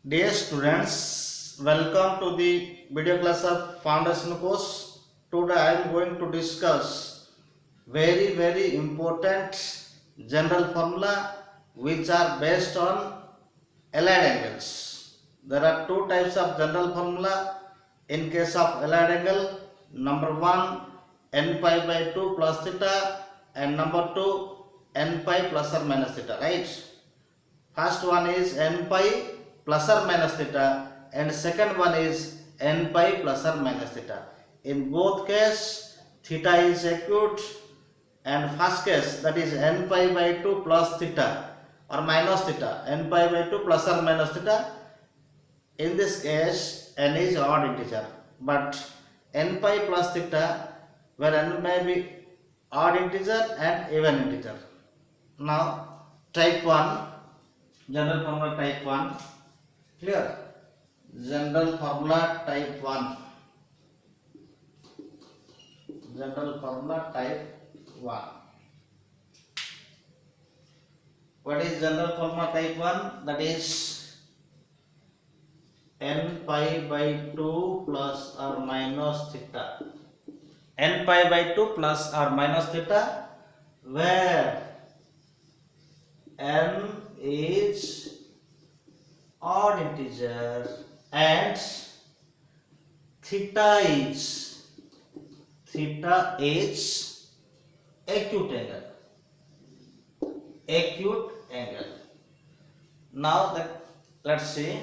Dear students, welcome to the video class of Foundation course. Today I am going to discuss very important general formula which are based on allied angles. There are two types of general formula in case of allied angle. Number one, n pi by 2 plus theta, and number two, n pi plus or minus theta, right? First one is n pi plus or minus theta, and second one is n pi plus or minus theta. In both case, theta is acute, and first case, that is n pi by 2 plus theta or minus theta, n pi by 2 plus or minus theta. In this case, n is odd integer, but n pi plus theta, where n may be odd integer and even integer. Now, type 1, general formula type 1, clear? General formula type 1. General formula type 1. What is general formula type 1? That is n pi by 2 plus or minus theta. N pi by 2 plus or minus theta, where n is odd integer and theta is acute angle. Now let's see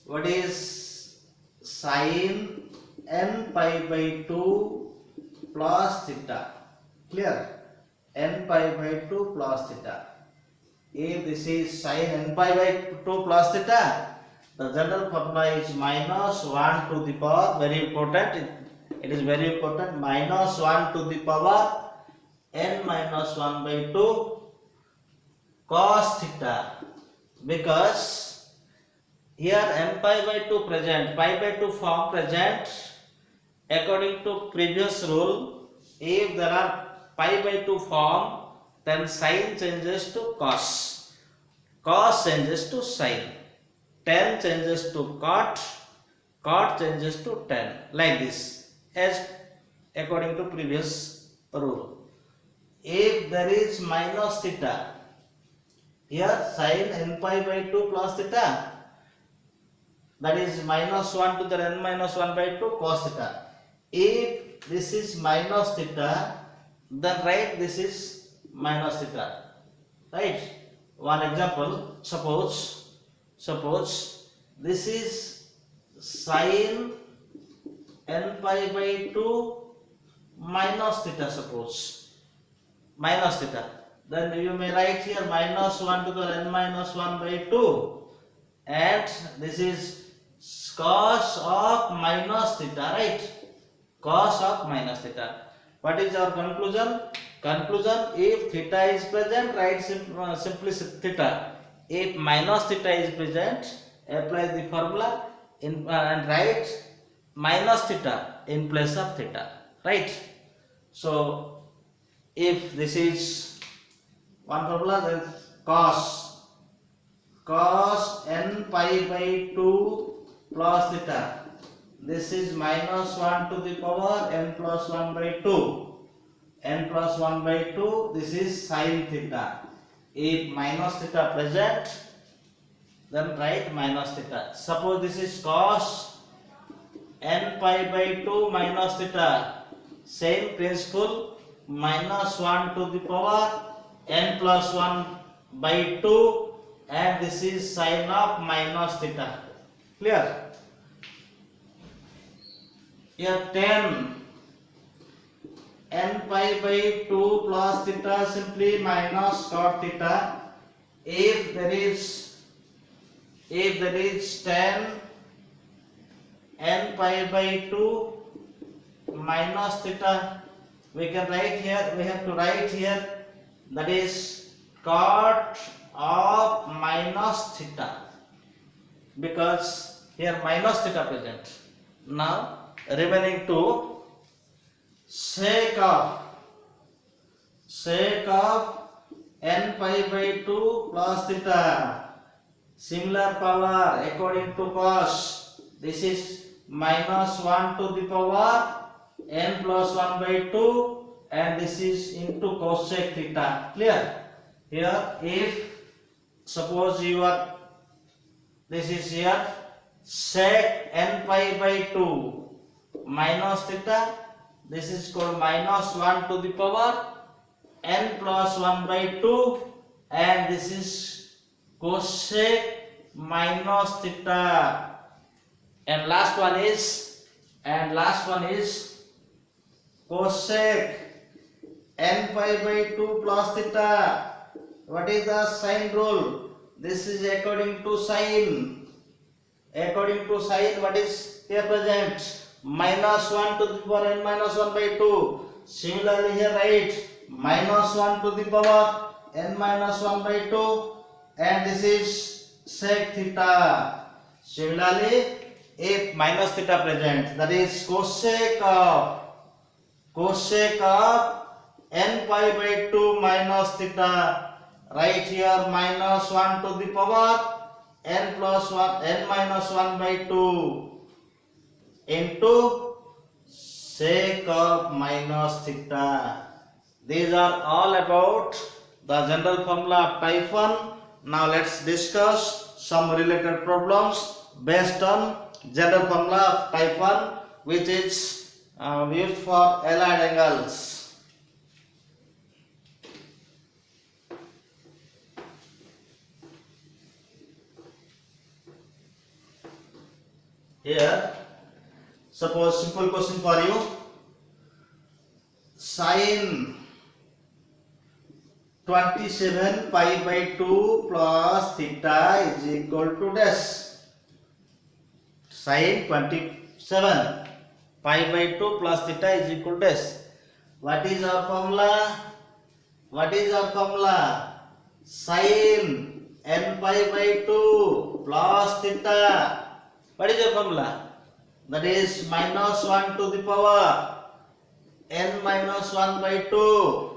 what is sin n pi by 2 plus theta. Clear? N pi by 2 plus theta. If this is sin n pi by 2 plus theta, the general formula is minus 1 to the power, very important, it is very important, minus 1 to the power n minus 1 by 2 cos theta, because here n pi by 2 present, pi by 2 form present. According to previous rule, if there are pi by 2 form, then sin changes to cos, cos changes to sin, tan changes to cot, cot changes to tan, like this, as according to previous rule. If there is minus theta, here sin n pi by 2 plus theta, that is minus 1 to the n minus 1 by 2 cos theta. If this is minus theta, then write this is minus theta, right? One example, suppose this is sin n pi by 2 minus theta, suppose minus theta, then you may write here minus 1 to the n minus 1 by 2, and this is cos of minus theta, right? Cos of minus theta. What is our conclusion? Conclusion, if theta is present, write simply theta. If minus theta is present, apply the formula and write minus theta in place of theta, right? So if this is one formula, then cos n pi by 2 plus theta, this is minus 1 to the power n plus 1 by 2, n plus 1 by 2, this is sin theta. If minus theta present, then write minus theta. Suppose this is cos n pi by 2 minus theta, same principle, minus 1 to the power n plus 1 by 2, and this is sin of minus theta. Clear? Here tan n pi by 2 plus theta, simply minus cot theta. If there is tan n pi by 2 minus theta, we can write here, we have to write here, that is cot of minus theta, because here minus theta present. Now remaining to sec of n pi by 2 plus theta, Similar power according to cos. This is minus 1 to the power n plus 1 by 2, and this is into cosec theta. Clear? Here, if suppose you are, this is here sec n pi by 2 minus theta, this is called minus 1 to the power n plus 1 by 2, and this is cosec minus theta, and last one is cosec n pi by 2 plus theta. What is the sine rule? This is according to sine. According to sine, what is here present? Minus 1 to the power n minus 1 by 2. Similarly here write minus 1 to the power n minus 1 by 2, and this is sec theta. Similarly, if minus theta present, that is cosec of n pi by 2 minus theta. Right here minus 1 to the power n plus 1 n minus 1 by 2 into sec of minus theta. These are all about the general formula of type 1. Now let's discuss some related problems based on general formula of type 1, which is used for allied angles. Here, suppose simple question for you. Sine 27 pi by 2 plus theta is equal to dash. Sine 27 pi by 2 plus theta is equal to dash. What is our formula? Sine n pi by 2 plus theta. What is your formula? That is minus 1 to the power n minus 1 by 2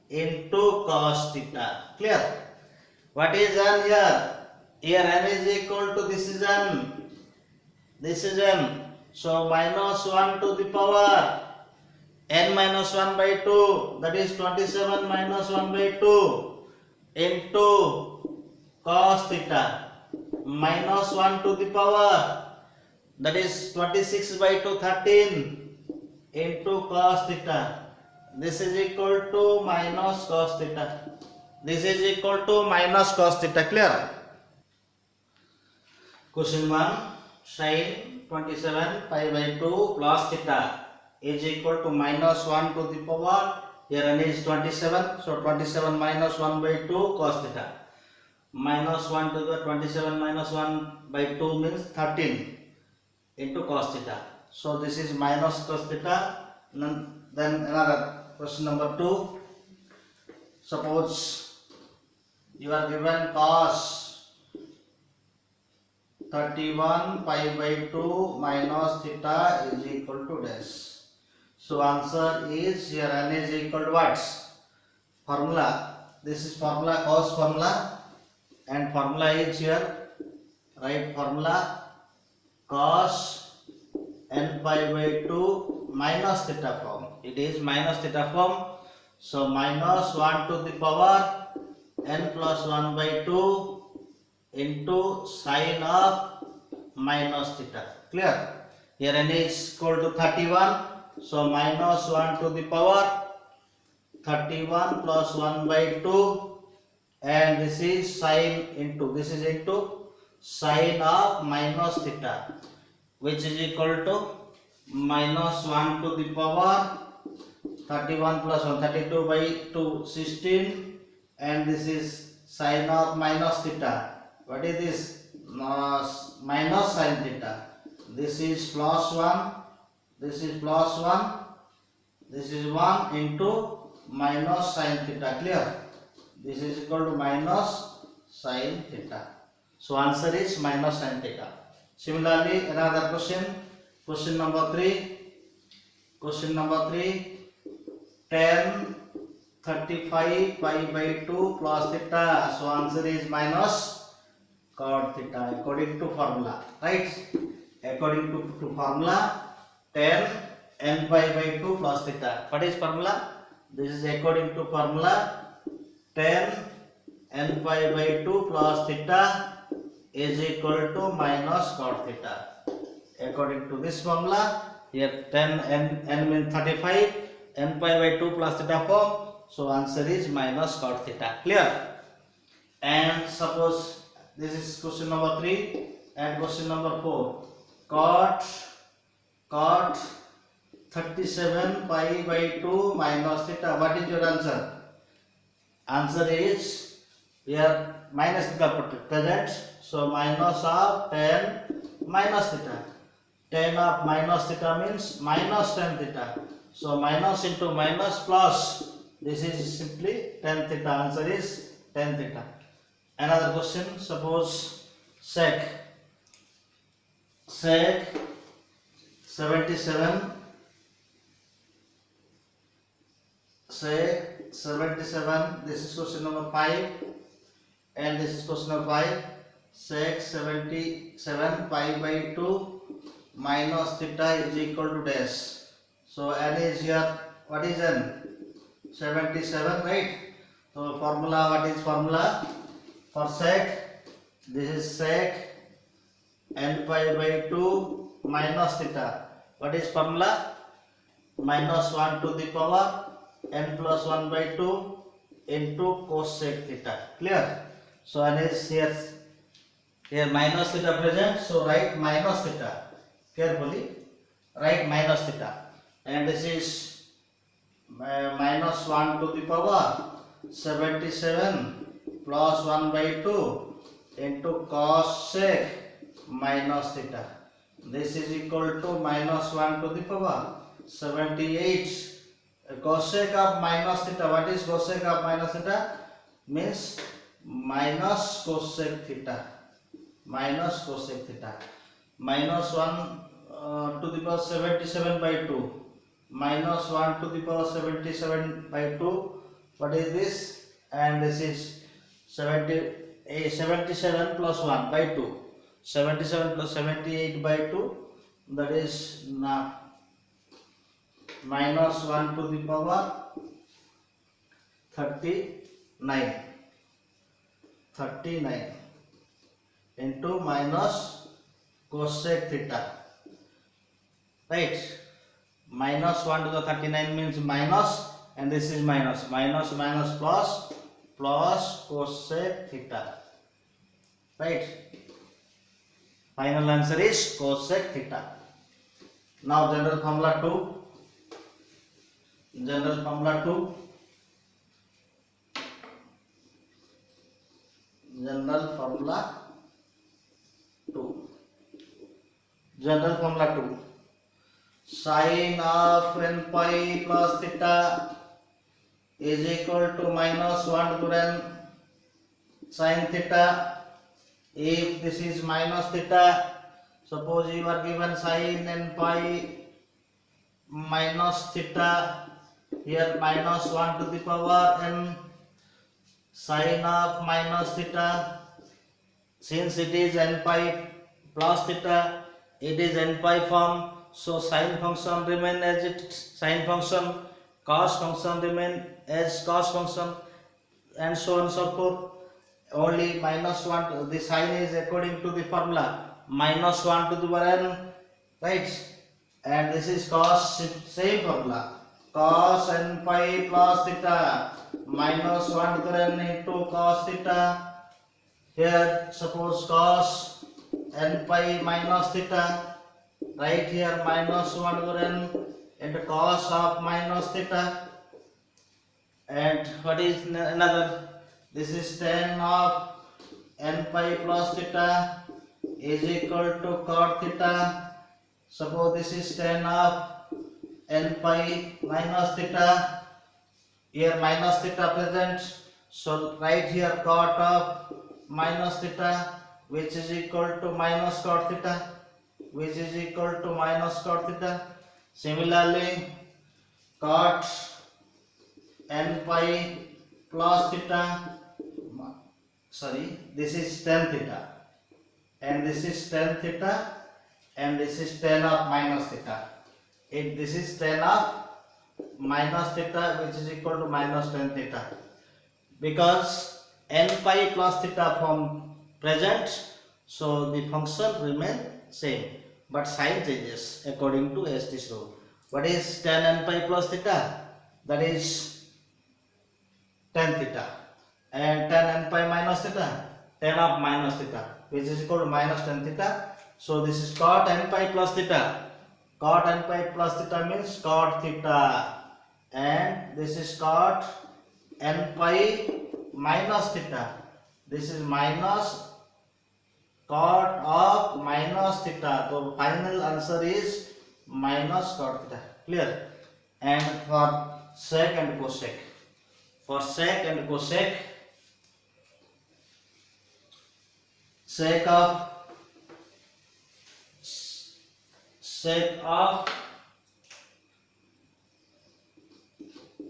into cos theta. Clear? What is n here? Here n is equal to this is n. So minus 1 to the power n minus 1 by 2, that is 27 minus 1 by 2 into cos theta. Minus 1 to the power, that is 26 by 2, 13 into cos theta. This is equal to minus cos theta. Clear? Question 1. Sine 27 pi by 2 plus theta is equal to minus 1 to the power, here n is 27, so 27 minus 1 by 2 cos theta. Minus 1 to the 27 minus 1 by 2 means 13 into cos theta. So this is minus cos theta. Then another question number 2. Suppose you are given cos 31 pi by 2 minus theta is equal to dash. So answer is here n is equal to what? Formula. This is formula, cos formula. And formula is here, right? Formula cos n pi by 2 minus theta form. It is minus theta form. So minus 1 to the power n plus 1 by 2 into sine of minus theta. Clear? Here n is equal to 31. So minus 1 to the power 31 plus 1 by 2. And this is sine into sine of minus theta, which is equal to minus 1 to the power 31 plus 1, 32 by 2, 16, and this is sine of minus theta. What is this? Minus sine theta. This is plus 1, this is plus 1, this is 1 into minus sine theta. Clear? This is equal to minus sine theta. So answer is minus sine theta. Similarly, another question. Question number 3. 10 35 pi by 2 plus theta. So answer is minus cot theta according to formula, right? According to formula, tan n pi by 2 plus theta. What is formula? This is according to formula, tan n pi by 2 plus theta is equal to minus cot theta. According to this formula, here tan n means 35, n pi by 2 plus theta form, so answer is minus cot theta. Clear? And suppose this is question number 3 and question number 4. Cot 37 pi by 2 minus theta. What is your answer? Answer is here minus theta present, so minus of tan minus theta. Tan of minus theta means minus tan theta. So minus into minus plus. This is simply tan theta. Answer is tan theta. Another question. Suppose sec 77. Sec 77. This is question number 5, and this is question number 5. Sec 77 pi by 2 minus theta is equal to dash. So n is here. What is n? 77, right? So formula, what is formula for sec? This is sec n pi by 2 minus theta. What is formula? Minus 1 to the power n plus 1 by 2 into cosec theta. Clear? So n is here minus theta present, so write minus theta. Carefully write minus theta, and this is minus 1 to the power 77 plus 1 by 2 into cosec minus theta. This is equal to minus 1 to the power 78 cosec of minus theta. What is cosec of minus theta? Means minus cosec theta. Minus cosec theta. Minus 1 to the power 77 by 2. Minus 1 to the power 77 by 2. What is this? And this is 77 plus 1 by 2. 77 plus 78 by 2. That is minus 1 to the power 39. 39 into minus cosec theta. Right? Minus 1 to the 39 means minus, and this is minus. Minus minus plus cosec theta. Right? Final answer is cosec theta. Now general formula 2. General formula 2. General formula 2. General formula 2. Sin of n pi plus theta is equal to minus 1 to n sin theta. If this is minus theta, suppose you are given sin n pi minus theta, here minus 1 to the power n sin of minus theta. Since it is n pi plus theta, it is n pi form, so sin function remain as it sin function, cos function remain as cos function, and so on and so forth. Only minus 1, the sign is according to the formula minus 1 to the power n, right? And this is cos, same formula, cos n pi plus theta minus 1 to the n into cos theta. Here suppose cos n pi minus theta, right here minus 1 to the n into cos of minus theta. And what is another? This is tan of n pi plus theta is equal to cot theta. Suppose this is tan of n pi minus theta. Here minus theta present, so write here cot of minus theta, which is equal to minus cot theta, which is equal to minus cot theta. Similarly, cot n pi plus theta, sorry, this is tan theta. and this is tan theta, and this is tan of minus theta. If this is tan of minus theta, which is equal to minus tan theta, because n pi plus theta form present, so the function remain same, but sign changes according to ST's rule. What is tan n pi plus theta? That is tan theta. And tan n pi minus theta, tan of minus theta, which is equal to minus tan theta. So this is cot n pi plus theta. Cot n pi plus theta means cot theta, and this is cot n pi minus theta. This is minus cot of minus theta. So final answer is minus cot theta. Clear? And for sec and cosec, for sec and cosec, sec of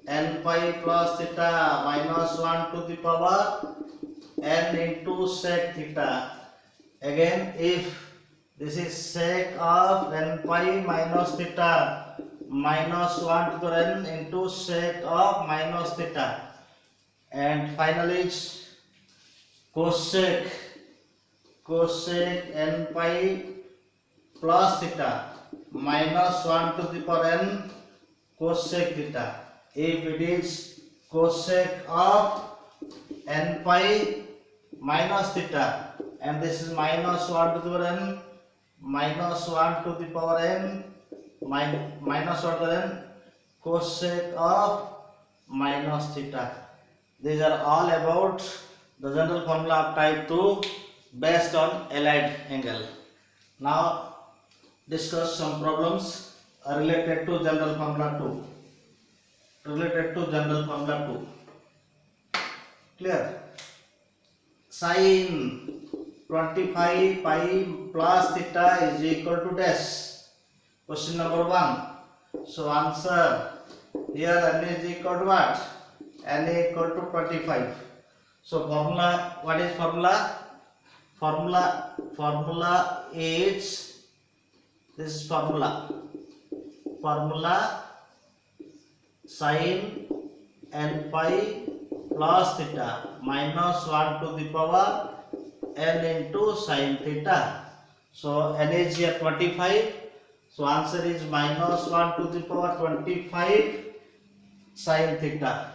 n pi plus theta minus 1 to the power n into sec theta. Again, if this is sec of n pi minus theta minus 1 to the n into sec of minus theta, and finally cosec n pi plus theta minus 1 to the power n cosec theta. If it is cosec of n pi minus theta, and this is minus 1 to the power n, minus 1 to the power n, minus 1 to the n cosec of minus theta. These are all about the general formula of type 2 based on allied angle. Now discuss some problems related to general formula 2. Clear? Sin 25 pi plus theta is equal to dash. Question number 1. So answer here, n is equal to what? N is equal to 25. So formula, what is formula? Formula is, this is formula sin n pi plus theta minus 1 to the power n into sin theta. So n is here 25. So answer is minus 1 to the power 25 sin theta.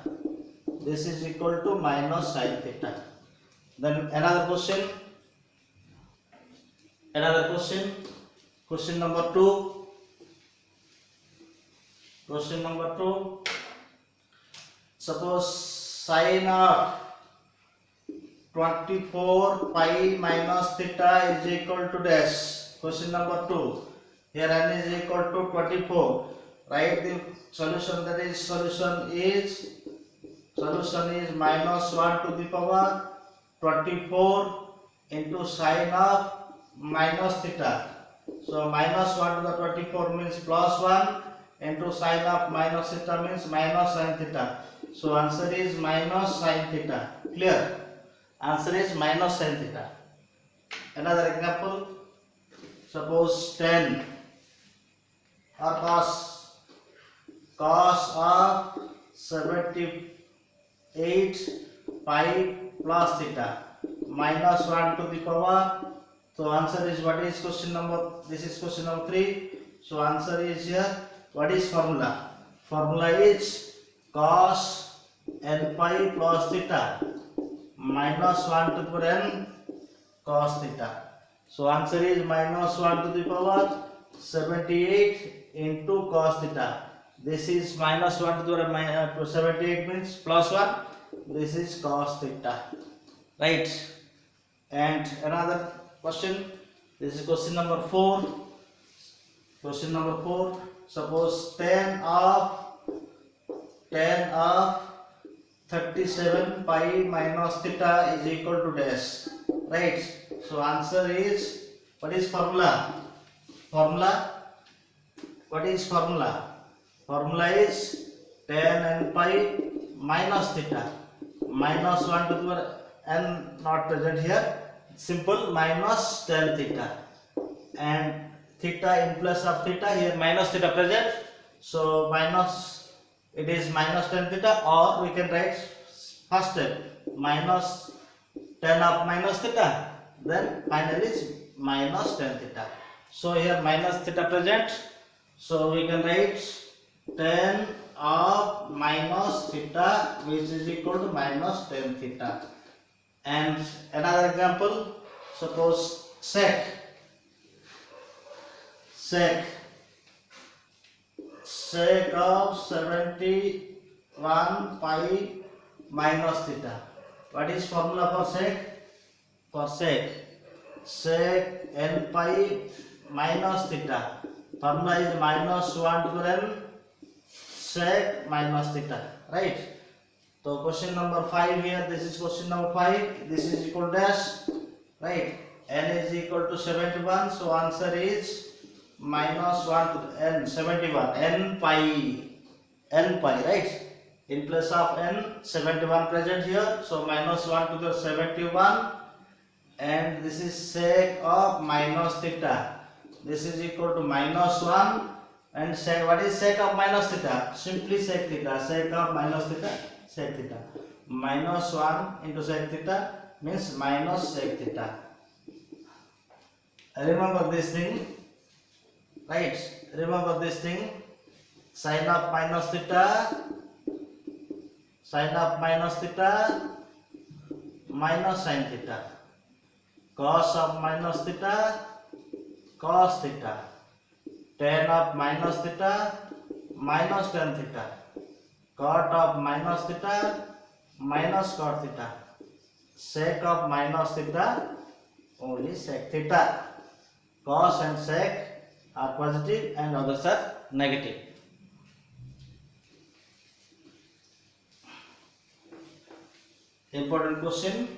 This is equal to minus sin theta. Then another question. Question number 2. Suppose sin of 24 pi minus theta is equal to dash. Question number 2. Here n is equal to 24. Write the solution. That is solution is minus 1 to the power 24 into sin of minus theta. So minus 1 to the 24 means plus 1 into sin of minus theta means minus sin theta. So answer is minus sin theta. Clear? Answer is minus sin theta. Another example. Suppose 10 or cos of 78 pi plus theta minus 1 to the power. So answer is, what is question number? This is question number 3. So answer is here. What is formula? Formula is cos n pi plus theta minus 1 to the power n cos theta. So answer is minus 1 to the power 78 into cos theta. This is minus 1 to the power 78 means plus 1. This is cos theta. Right? And another question. This is question number 4. Suppose tan of 37 pi minus theta is equal to dash. Right? So answer is, what is formula? What is formula? Formula is tan n pi minus theta minus 1 to the power n not present here. simple minus tan theta, and theta in place of theta, here minus theta present, so minus, it is minus tan theta, or we can write first step minus tan of minus theta, then finally minus tan theta. So here minus theta present, so we can write tan of minus theta, which is equal to minus tan theta. And another example, suppose sec of 71 pi minus theta. What is formula for sec? For sec n pi minus theta, formula is minus 1 to the n sec minus theta, right? So question number 5 here, this is question number 5, this is equal dash, right? N is equal to 71, so answer is minus 1 to the n, 71, n pi, right? In place of n, 71 present here, so minus 1 to the 71, and this is sec of minus theta, this is equal to minus 1, and sec, what is sec of minus theta? Simply sec theta, sec of minus theta, sec theta, minus 1 into sec theta means minus sec theta. Remember this thing, right? Remember this thing, sin of minus theta minus sin theta, cos of minus theta cos theta, tan of minus theta minus tan theta, cot of minus theta minus cot theta, sec of minus theta only sec theta. Cos and sec are positive and others are negative. Important question.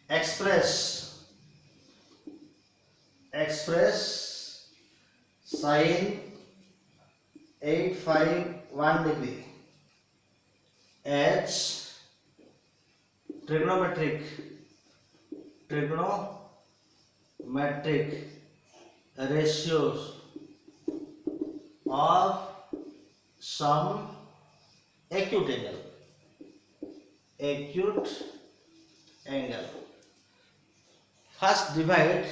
Express sin 851 degree as trigonometric ratios of some acute angle. First divide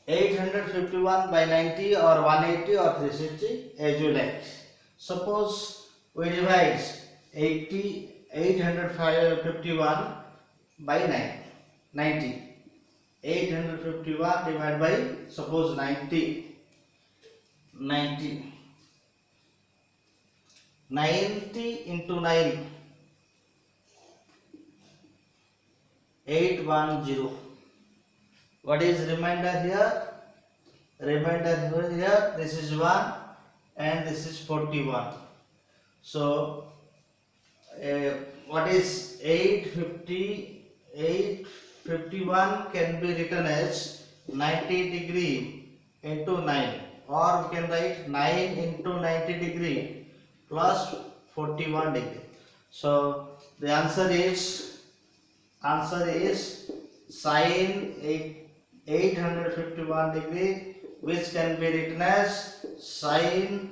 851 by 90 or 180 or 360 as you like. Suppose we divide 851 by 90. 851 divided by, suppose 90 into 9, 810. What is remainder here? Remainder here, this is 1 and this is 41. So what is 851 can be written as 90 degree into 9, or we can write 9 into 90 degree plus 41 degree. So the answer is sin 851 degree, which can be written as sin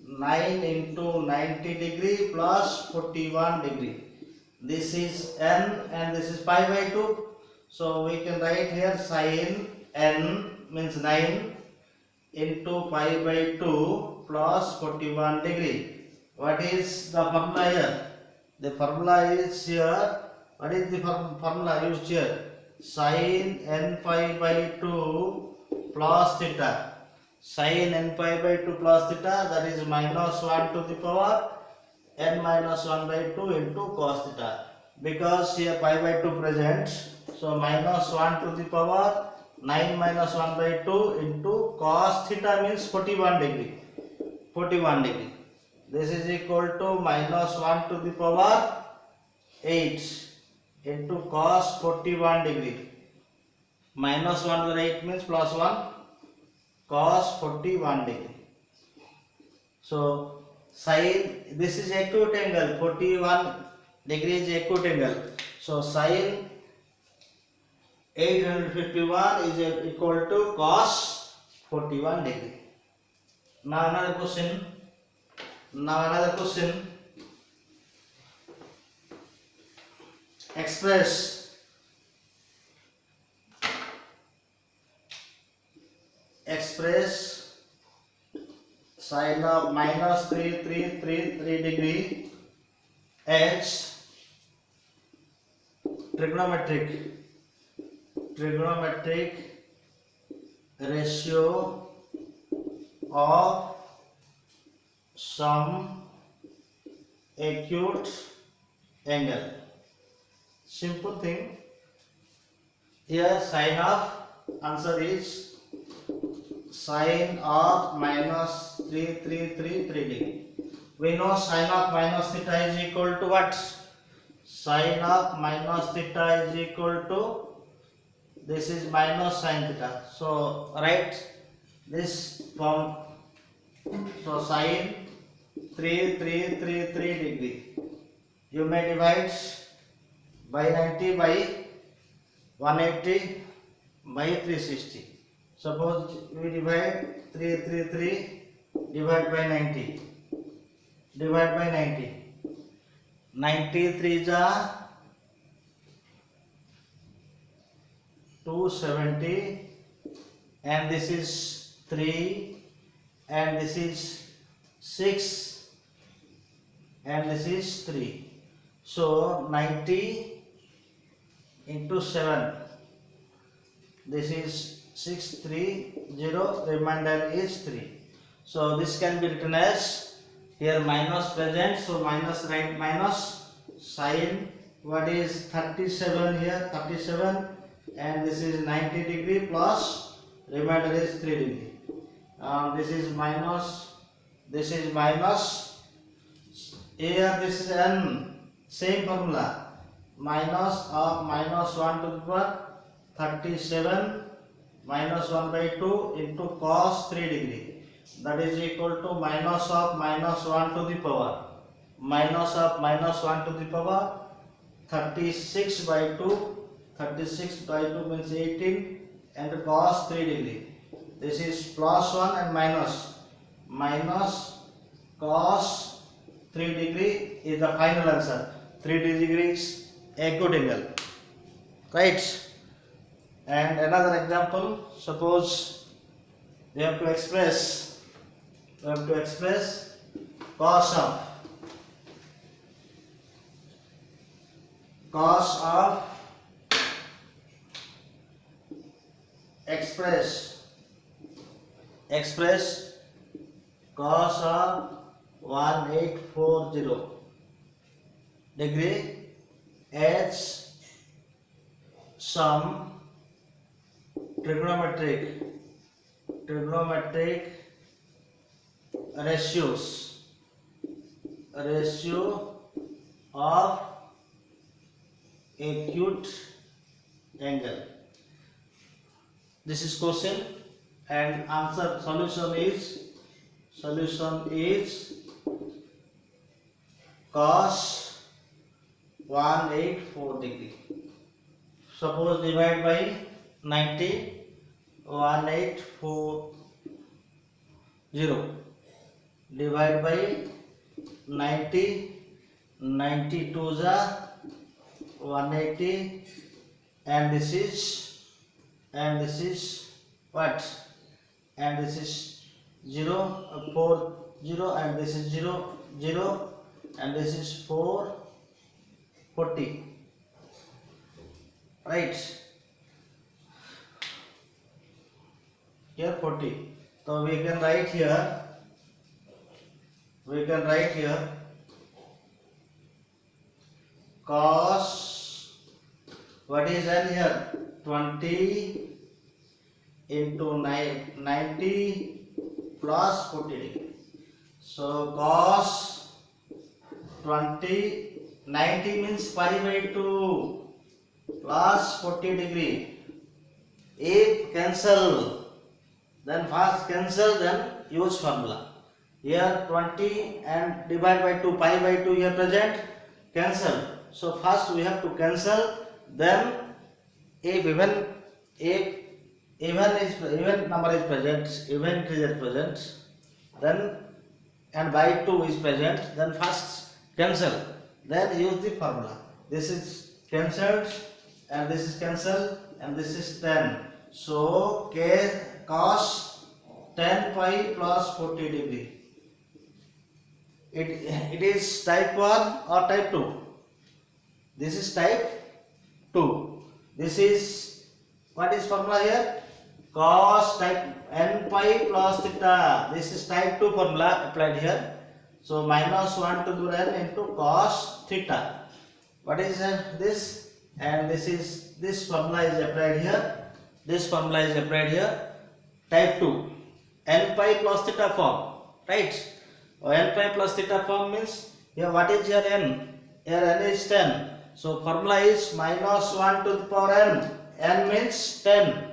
9 into 90 degree plus 41 degree. This is n and this is pi by 2. So we can write here sin n means 9 into pi by 2 plus 41 degree. What is the formula here? The formula is here. What is the formula used here? Sin n pi by 2 plus theta. Sin n pi by 2 plus theta, that is minus 1 to the power n minus 1 by 2 into cos theta. Because here pi by 2 present, so minus 1 to the power 9 minus 1 by 2 into cos theta means 41 degree. This is equal to minus 1 to the power 8 into cos 41 degree. Minus 1 to the 8 means plus 1 cos 41 degree. So sin, this is acute angle 41 degree is acute angle. So sin 851 is equal to cos 41 degree. Now another question. Express sin of minus 3333 degree as trigonometric ratio of some acute angle. Simple thing. Here sin of answer is sin of minus 3333 degree. We know sin of minus theta is equal to what? Sin of minus theta is equal to, this is minus sin theta. So write this from, so sin 3333 degree. You may divide by 90 by 180 by 360. Suppose we divide 333 divide by 90. 93 is 270 and this is 3 and this is 6 and this is 3. So 90 into 7, this is 630, remainder is 3. So this can be written as, here minus present, so minus, right, minus sin, what is 37 here, 37 and this is 90 degree plus remainder is 3 degree. This is minus, here this is n, same formula, minus of minus 1 to the power 37 minus 1 by 2 into cos 3 degree, that is equal to minus of minus 1 to the power 36 by 2, 36 by 2 means 18 and cos 3 degree. This is plus 1 and minus cos 3 degree is the final answer. 3 degrees acute angle, right? And another example, suppose we have to express cos of express cos of 1840 degree as some trigonometric ratio of acute angle. This is question and answer, solution is cos 184 degree. Suppose divide by 90, 1840 divide by 90, 92 is 180 and this is what? And this is 0, 4, 0 and this is 0, 0 and this is 4, 40, right? Here 40. So we can write here cos, what is n here, 20 into 90 plus 40 degree. So cos 20, 90 means pi by 2 plus 40 degree. If cancel, then first cancel, then use formula. Here 20 and divide by 2, pi by 2 here present, cancel. So first we have to cancel. Then if even number is present, even integer present, then and by 2 is present, then first cancel, then use the formula. This is cancelled and this is cancelled and this is 10. So k cos 10 pi plus 40 degree. It is type 1 or type 2? This is type 2. This is, what is formula here? Cos type n pi plus theta. This is type 2 formula applied here. So minus 1 to the n into cos theta. What is this? And this formula is applied here. This formula is applied here. Type 2. N pi plus theta form. Right? N pi plus theta form means here what is your n? Here n is 10. So formula is minus 1 to the power n. N means 10.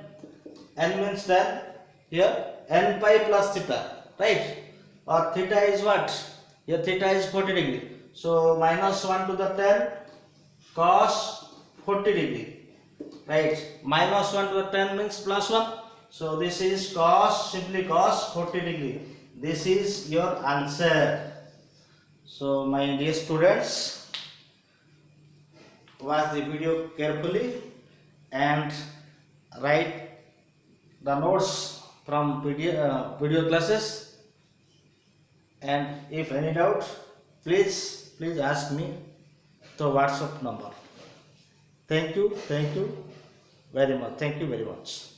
N means 10. Here n pi plus theta. Right? Or theta is what? Here theta is 40 degree. So minus 1 to the 10 cos 40 degree. Right? Minus 1 to the 10 means plus 1. So this is cos, simply cos 40 degree. This is your answer. So my dear students, watch the video carefully and write the notes from video classes, and if any doubt, please ask me through WhatsApp number. Thank you very much. Thank you very much.